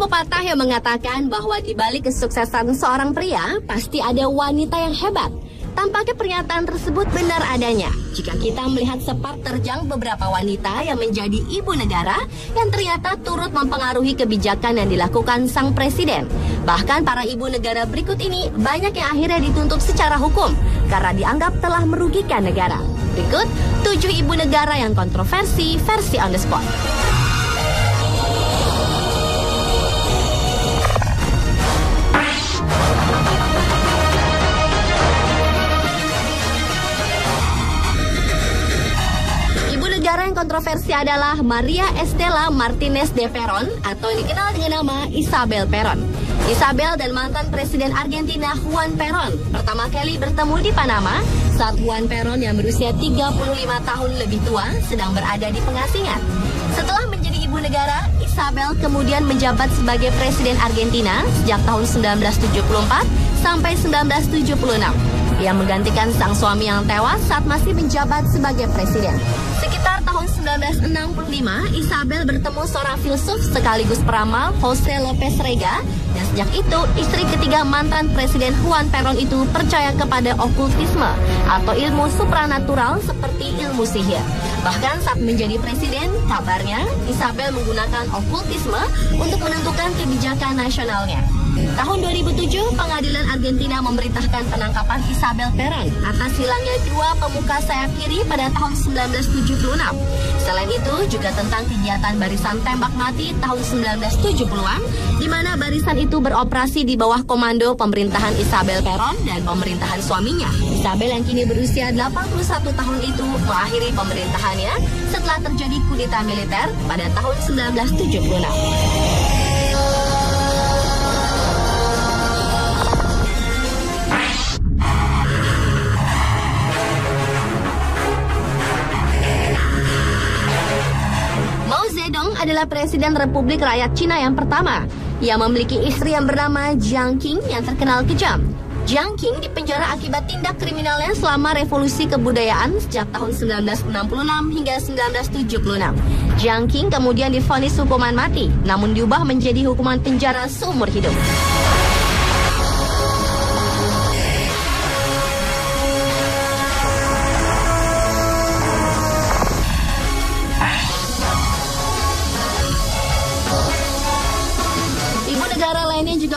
pepatah yang mengatakan bahwa di balik kesuksesan seorang pria, pasti ada wanita yang hebat. Tampaknya pernyataan tersebut benar adanya jika kita melihat sepak terjang beberapa wanita yang menjadi ibu negara yang ternyata turut mempengaruhi kebijakan yang dilakukan sang presiden. Bahkan para ibu negara berikut ini banyak yang akhirnya dituntut secara hukum karena dianggap telah merugikan negara. Berikut 7 ibu negara yang kontroversi versi on the spot. Negara yang kontroversi adalah Maria Estela Martinez de Perón atau yang dikenal dengan nama Isabel Perón. Isabel dan mantan Presiden Argentina Juan Perón pertama kali bertemu di Panama saat Juan Perón yang berusia 35 tahun lebih tua sedang berada di pengasingan. Setelah menjadi ibu negara, Isabel kemudian menjabat sebagai Presiden Argentina sejak tahun 1974 sampai 1976. Ia menggantikan sang suami yang tewas saat masih menjabat sebagai presiden. Sekitar tahun 1965, Isabel bertemu seorang filsuf sekaligus peramal, Jose Lopez Rega, dan sejak itu istri ketiga mantan Presiden Juan Perón itu percaya kepada okultisme atau ilmu supranatural seperti ilmu sihir. Bahkan saat menjadi presiden, kabarnya Isabel menggunakan okultisme untuk menentukan kebijakan nasionalnya. Tahun 2007, pengadilan Argentina memberitakan penangkapan Isabel Perón atas hilangnya 2 pemuka sayap kiri pada tahun 1976. Selain itu, juga tentang kegiatan barisan tembak mati tahun 1970-an, di mana barisan itu beroperasi di bawah komando pemerintahan Isabel Perón dan pemerintahan suaminya. Isabel yang kini berusia 81 tahun itu mengakhiri pemerintahannya setelah terjadi kudeta militer pada tahun 1976. Adalah Presiden Republik Rakyat Cina yang pertama. Ia memiliki istri yang bernama Jiang Qing yang terkenal kejam. Jiang Qing dipenjara akibat tindak kriminalnya selama revolusi kebudayaan sejak tahun 1966 hingga 1976. Jiang Qing kemudian divonis hukuman mati, namun diubah menjadi hukuman penjara seumur hidup.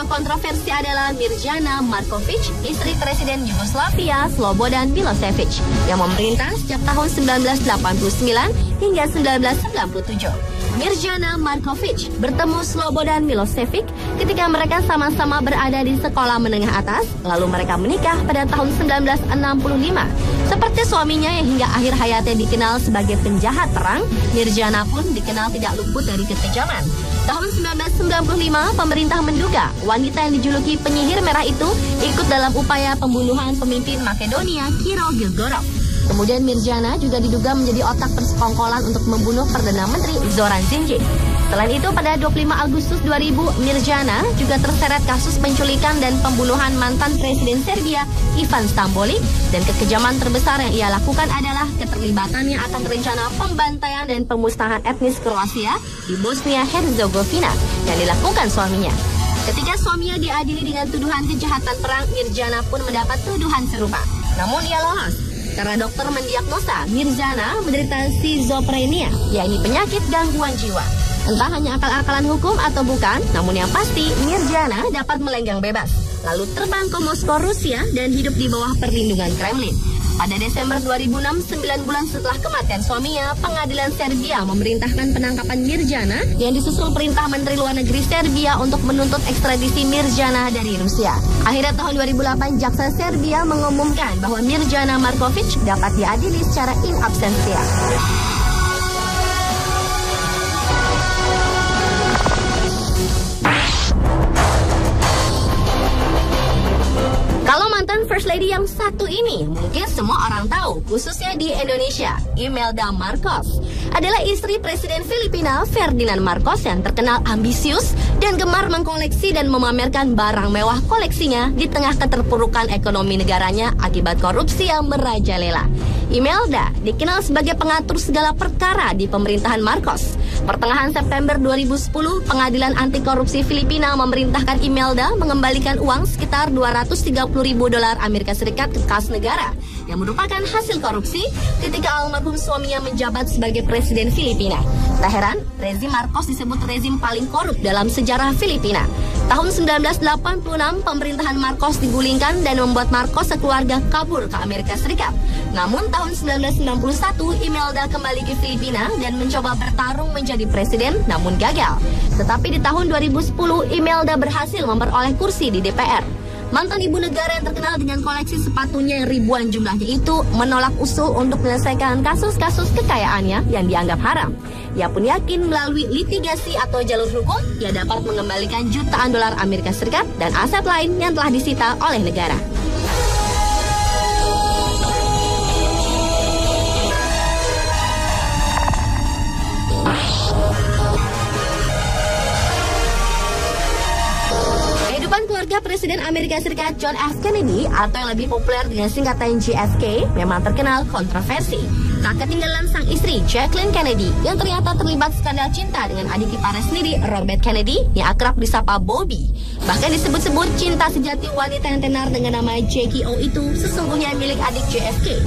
Kontroversi adalah Mirjana Markovic, istri Presiden Yugoslavia Slobodan Milosevic, yang memerintah sejak tahun 1989 hingga 1997. Mirjana Markovic bertemu Slobodan Milosevic ketika mereka sama-sama berada di sekolah menengah atas, lalu mereka menikah pada tahun 1965. Seperti suaminya yang hingga akhir hayatnya dikenal sebagai penjahat perang, Mirjana pun dikenal tidak luput dari kekejaman. Tahun 1995, pemerintah menduga wanita yang dijuluki penyihir merah itu ikut dalam upaya pembunuhan pemimpin Makedonia, Kiro Gilgorov. Kemudian Mirjana juga diduga menjadi otak persekongkolan untuk membunuh Perdana Menteri Zoran Djindjic. Selain itu, pada 25 Agustus 2000, Mirjana juga terseret kasus penculikan dan pembunuhan mantan Presiden Serbia, Ivan Stambolic, dan kekejaman terbesar yang ia lakukan adalah keterlibatannya akan rencana pembantaian dan pemusnahan etnis Kroasia di Bosnia-Herzegovina yang dilakukan suaminya. Ketika suaminya diadili dengan tuduhan kejahatan perang, Mirjana pun mendapat tuduhan serupa. Namun ia lolos karena dokter mendiagnosa Mirjana menderita schizophrenia, yakni penyakit gangguan jiwa. Entah hanya akal-akalan hukum atau bukan, namun yang pasti Mirjana dapat melenggang bebas, lalu terbang ke Moskow, Rusia, dan hidup di bawah perlindungan Kremlin. Pada Desember 2006, 9 bulan setelah kematian suaminya, pengadilan Serbia memerintahkan penangkapan Mirjana yang disusul perintah Menteri Luar Negeri Serbia untuk menuntut ekstradisi Mirjana dari Rusia. Akhirnya tahun 2008, jaksa Serbia mengumumkan bahwa Mirjana Markovic dapat diadili secara in absentia. Kalau mantan First Lady yang satu ini mungkin semua orang tahu, khususnya di Indonesia, Imelda Marcos adalah istri Presiden Filipina Ferdinand Marcos yang terkenal ambisius dan gemar mengkoleksi dan memamerkan barang mewah koleksinya di tengah keterpurukan ekonomi negaranya akibat korupsi yang merajalela. Imelda dikenal sebagai pengatur segala perkara di pemerintahan Marcos. Pertengahan September 2010, Pengadilan Anti Korupsi Filipina memerintahkan Imelda mengembalikan uang sekitar $230.000 Amerika Serikat ke kas negara yang merupakan hasil korupsi ketika almarhum suaminya menjabat sebagai Presiden Filipina. Tak heran, rezim Marcos disebut rezim paling korup dalam sejarah Filipina. Tahun 1986, pemerintahan Marcos digulingkan dan membuat Marcos sekeluarga kabur ke Amerika Serikat. Namun tahun 1991, Imelda kembali ke Filipina dan mencoba bertarung menjadi presiden, namun gagal. Tetapi di tahun 2010, Imelda berhasil memperoleh kursi di DPR. Mantan ibu negara yang terkenal dengan koleksi sepatunya yang ribuan jumlahnya itu menolak usul untuk menyelesaikan kasus-kasus kekayaannya yang dianggap haram. Ia pun yakin melalui litigasi atau jalur hukum, ia dapat mengembalikan jutaan dolar Amerika Serikat dan aset lain yang telah disita oleh negara. Keluarga Presiden Amerika Serikat John F. Kennedy atau yang lebih populer dengan singkatan JFK memang terkenal kontroversi. Tak ketinggalan sang istri Jacqueline Kennedy yang ternyata terlibat skandal cinta dengan adik iparnya sendiri Robert Kennedy yang akrab disapa Bobby. Bahkan disebut-sebut cinta sejati wanita yang tenar dengan nama Jackie O itu sesungguhnya milik adik JFK.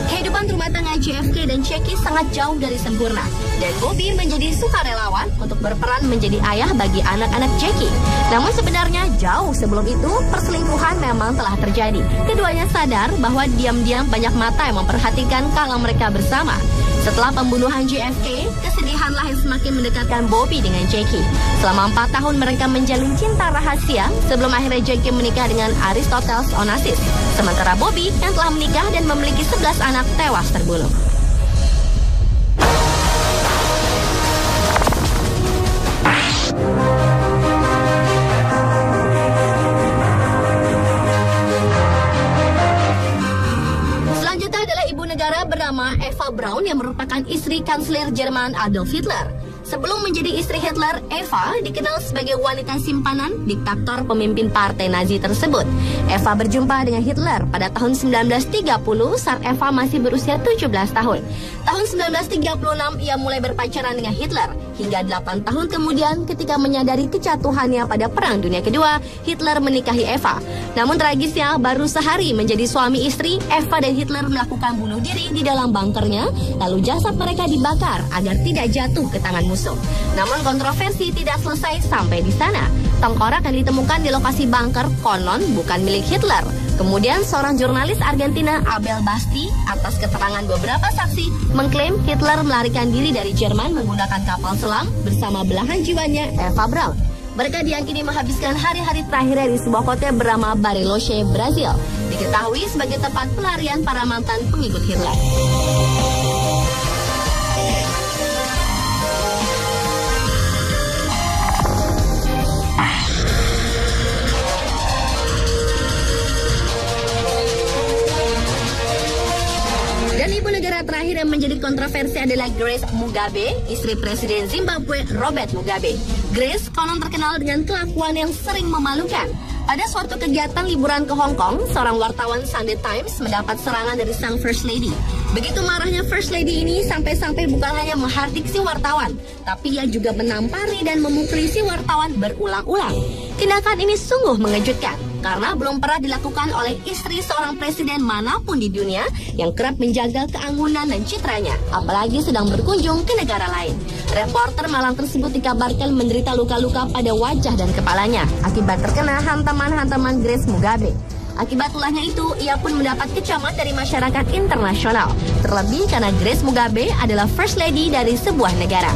Kehidupan rumah tangga JFK dan Jackie sangat jauh dari sempurna, dan Bobby menjadi sukarelawan untuk berperan menjadi ayah bagi anak-anak Jackie. Namun sebenarnya jauh sebelum itu, perselingkuhan memang telah terjadi. Keduanya sadar bahwa diam-diam banyak mata yang memperhatikan kalau mereka bersama. Setelah pembunuhan JFK, kesedihanlah yang semakin mendekatkan Bobby dengan Jackie. Selama 4 tahun mereka menjalin cinta rahasia sebelum akhirnya Jackie menikah dengan Aristoteles Onassis. Sementara Bobby yang telah menikah dan memiliki 11 anak tewas terbunuh. Bernama Eva Braun yang merupakan istri kanselir Jerman Adolf Hitler. Sebelum menjadi istri Hitler, Eva dikenal sebagai wanita simpanan diktator pemimpin partai Nazi tersebut. Eva berjumpa dengan Hitler pada tahun 1930 saat Eva masih berusia 17 tahun. Tahun 1936 ia mulai berpacaran dengan Hitler. Hingga 8 tahun kemudian ketika menyadari kejatuhannya pada Perang Dunia Kedua, Hitler menikahi Eva. Namun tragisnya, baru sehari menjadi suami istri, Eva dan Hitler melakukan bunuh diri di dalam bunkernya, lalu jasad mereka dibakar agar tidak jatuh ke tangan musuh. Namun kontroversi tidak selesai sampai di sana. Tengkorak yang ditemukan di lokasi bunker konon bukan milik Hitler. Kemudian seorang jurnalis Argentina, Abel Basti, atas keterangan beberapa saksi, mengklaim Hitler melarikan diri dari Jerman menggunakan kapal selam bersama belahan jiwanya Eva Braun. Mereka diyakini menghabiskan hari-hari terakhirnya di sebuah hotel bernama Bariloche, Brazil, diketahui sebagai tempat pelarian para mantan pengikut Hitler. Terakhir yang menjadi kontroversi adalah Grace Mugabe, istri Presiden Zimbabwe Robert Mugabe. Grace konon terkenal dengan kelakuan yang sering memalukan. Pada suatu kegiatan liburan ke Hong Kong, seorang wartawan Sunday Times mendapat serangan dari sang First Lady. Begitu marahnya First Lady ini sampai-sampai bukan hanya menghardik si wartawan, tapi ia juga menampari dan memukuli si wartawan berulang-ulang. Tindakan ini sungguh mengejutkan, karena belum pernah dilakukan oleh istri seorang presiden manapun di dunia yang kerap menjaga keanggunan dan citranya, apalagi sedang berkunjung ke negara lain. Reporter malang tersebut dikabarkan menderita luka-luka pada wajah dan kepalanya akibat terkena hantaman-hantaman Grace Mugabe. Akibat ulahnya itu, ia pun mendapat kecaman dari masyarakat internasional. Terlebih karena Grace Mugabe adalah First Lady dari sebuah negara.